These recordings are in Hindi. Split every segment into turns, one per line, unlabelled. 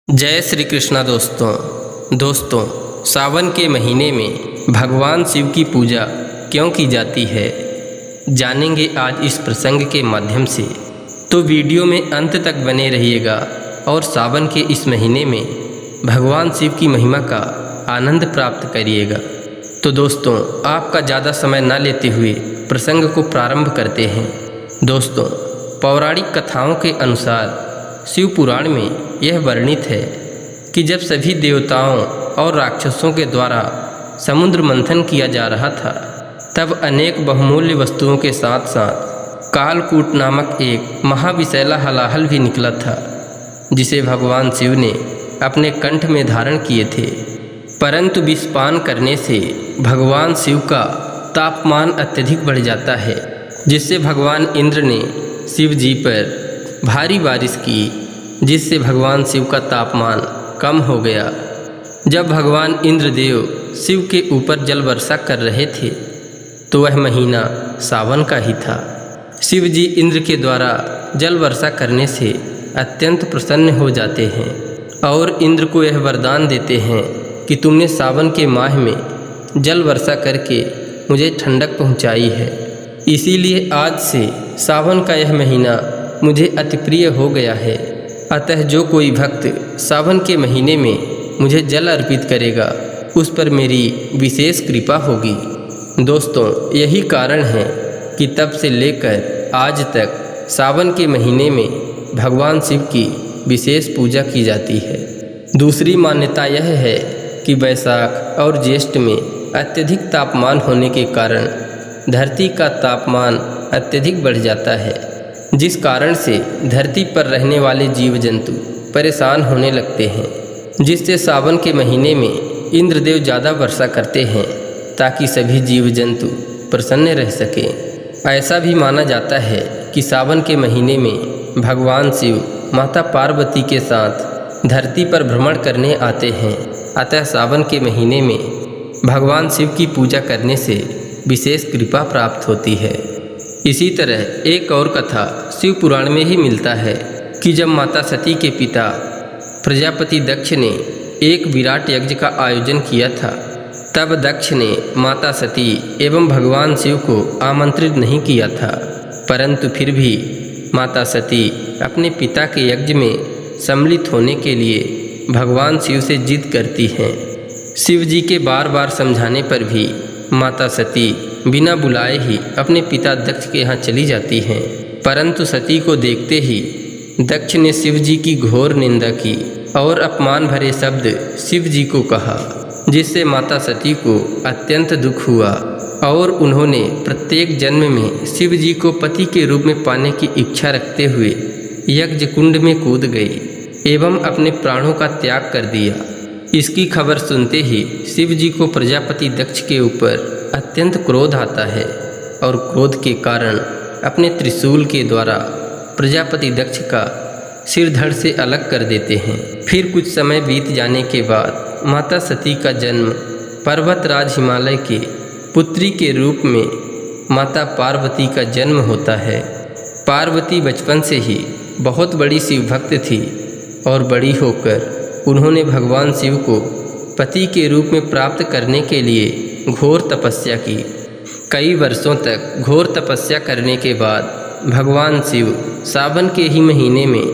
जय श्री कृष्णा दोस्तों सावन के महीने में भगवान शिव की पूजा क्यों की जाती है, जानेंगे आज इस प्रसंग के माध्यम से। तो वीडियो में अंत तक बने रहिएगा और सावन के इस महीने में भगवान शिव की महिमा का आनंद प्राप्त करिएगा। तो दोस्तों, आपका ज़्यादा समय न लेते हुए प्रसंग को प्रारंभ करते हैं। दोस्तों, पौराणिक कथाओं के अनुसार शिव पुराण में यह वर्णित है कि जब सभी देवताओं और राक्षसों के द्वारा समुद्र मंथन किया जा रहा था, तब अनेक बहुमूल्य वस्तुओं के साथ साथ कालकूट नामक एक महाविषैला हलाहल भी निकला था, जिसे भगवान शिव ने अपने कंठ में धारण किए थे। परंतु विषपान करने से भगवान शिव का तापमान अत्यधिक बढ़ जाता है, जिससे भगवान इंद्र ने शिव जी पर भारी बारिश की, जिससे भगवान शिव का तापमान कम हो गया। जब भगवान इंद्रदेव शिव के ऊपर जल वर्षा कर रहे थे, तो वह महीना सावन का ही था। शिव जी इंद्र के द्वारा जल वर्षा करने से अत्यंत प्रसन्न हो जाते हैं और इंद्र को यह वरदान देते हैं कि तुमने सावन के माह में जल वर्षा करके मुझे ठंडक पहुंचाई है, इसीलिए आज से सावन का यह महीना मुझे अति प्रिय हो गया है। अतः जो कोई भक्त सावन के महीने में मुझे जल अर्पित करेगा, उस पर मेरी विशेष कृपा होगी। दोस्तों, यही कारण है कि तब से लेकर आज तक सावन के महीने में भगवान शिव की विशेष पूजा की जाती है। दूसरी मान्यता यह है कि वैशाख और ज्येष्ठ में अत्यधिक तापमान होने के कारण धरती का तापमान अत्यधिक बढ़ जाता है, जिस कारण से धरती पर रहने वाले जीव जंतु परेशान होने लगते हैं, जिससे सावन के महीने में इंद्रदेव ज़्यादा वर्षा करते हैं ताकि सभी जीव जंतु प्रसन्न रह सकें। ऐसा भी माना जाता है कि सावन के महीने में भगवान शिव माता पार्वती के साथ धरती पर भ्रमण करने आते हैं। अतः सावन के महीने में भगवान शिव की पूजा करने से विशेष कृपा प्राप्त होती है। इसी तरह एक और कथा शिव पुराण में ही मिलता है कि जब माता सती के पिता प्रजापति दक्ष ने एक विराट यज्ञ का आयोजन किया था, तब दक्ष ने माता सती एवं भगवान शिव को आमंत्रित नहीं किया था, परंतु फिर भी माता सती अपने पिता के यज्ञ में सम्मिलित होने के लिए भगवान शिव से जिद करती हैं। शिव जी के बार बार समझाने पर भी माता सती बिना बुलाए ही अपने पिता दक्ष के यहाँ चली जाती हैं। परंतु सती को देखते ही दक्ष ने शिव जी की घोर निंदा की और अपमान भरे शब्द शिव जी को कहा, जिससे माता सती को अत्यंत दुख हुआ और उन्होंने प्रत्येक जन्म में शिव जी को पति के रूप में पाने की इच्छा रखते हुए यज्ञ कुंड में कूद गई एवं अपने प्राणों का त्याग कर दिया। इसकी खबर सुनते ही शिव जी को प्रजापति दक्ष के ऊपर अत्यंत क्रोध आता है और क्रोध के कारण अपने त्रिशूल के द्वारा प्रजापति दक्ष का सिर धड़ से अलग कर देते हैं। फिर कुछ समय बीत जाने के बाद माता सती का जन्म पर्वतराज हिमालय के पुत्री के रूप में माता पार्वती का जन्म होता है। पार्वती बचपन से ही बहुत बड़ी शिव भक्त थी और बड़ी होकर उन्होंने भगवान शिव को पति के रूप में प्राप्त करने के लिए घोर तपस्या की। कई वर्षों तक घोर तपस्या करने के बाद भगवान शिव सावन के ही महीने में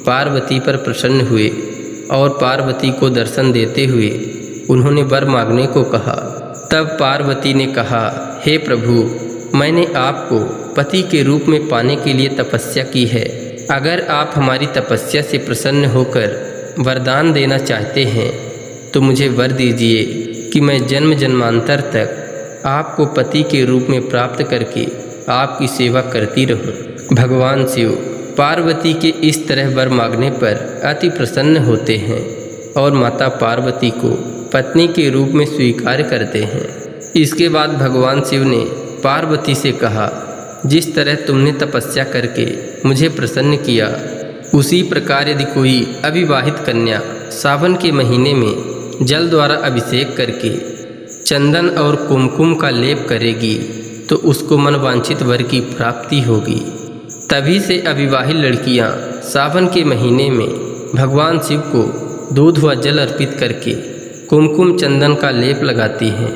पार्वती पर प्रसन्न हुए और पार्वती को दर्शन देते हुए उन्होंने वर मांगने को कहा। तब पार्वती ने कहा, हे प्रभु, मैंने आपको पति के रूप में पाने के लिए तपस्या की है। अगर आप हमारी तपस्या से प्रसन्न होकर वरदान देना चाहते हैं तो मुझे वर दीजिए कि मैं जन्म जन्मांतर तक आपको पति के रूप में प्राप्त करके आपकी सेवा करती रहूं। भगवान शिव पार्वती के इस तरह वर मांगने पर अति प्रसन्न होते हैं और माता पार्वती को पत्नी के रूप में स्वीकार करते हैं। इसके बाद भगवान शिव ने पार्वती से कहा, जिस तरह तुमने तपस्या करके मुझे प्रसन्न किया, उसी प्रकार यदि कोई अविवाहित कन्या सावन के महीने में जल द्वारा अभिषेक करके चंदन और कुमकुम का लेप करेगी तो उसको मनवांछित वर की प्राप्ति होगी। तभी से अविवाहित लड़कियां सावन के महीने में भगवान शिव को दूध व जल अर्पित करके कुमकुम चंदन का लेप लगाती हैं,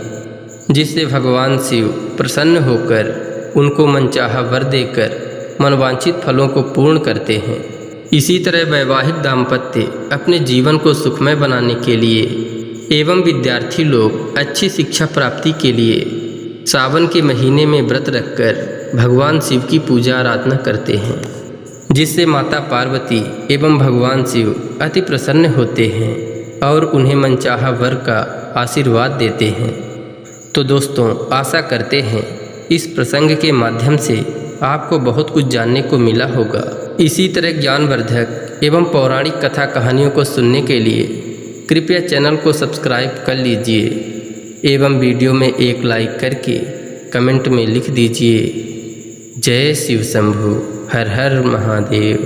जिससे भगवान शिव प्रसन्न होकर उनको मनचाहा वर देकर मनवांछित फलों को पूर्ण करते हैं। इसी तरह वैवाहिक दाम्पत्य अपने जीवन को सुखमय बनाने के लिए एवं विद्यार्थी लोग अच्छी शिक्षा प्राप्ति के लिए सावन के महीने में व्रत रखकर भगवान शिव की पूजा आराधना करते हैं, जिससे माता पार्वती एवं भगवान शिव अति प्रसन्न होते हैं और उन्हें मनचाहा वर का आशीर्वाद देते हैं। तो दोस्तों, आशा करते हैं इस प्रसंग के माध्यम से आपको बहुत कुछ जानने को मिला होगा। इसी तरह ज्ञानवर्धक एवं पौराणिक कथा कहानियों को सुनने के लिए कृपया चैनल को सब्सक्राइब कर लीजिए एवं वीडियो में एक लाइक करके कमेंट में लिख दीजिए, जय शिव शंभु, हर हर महादेव।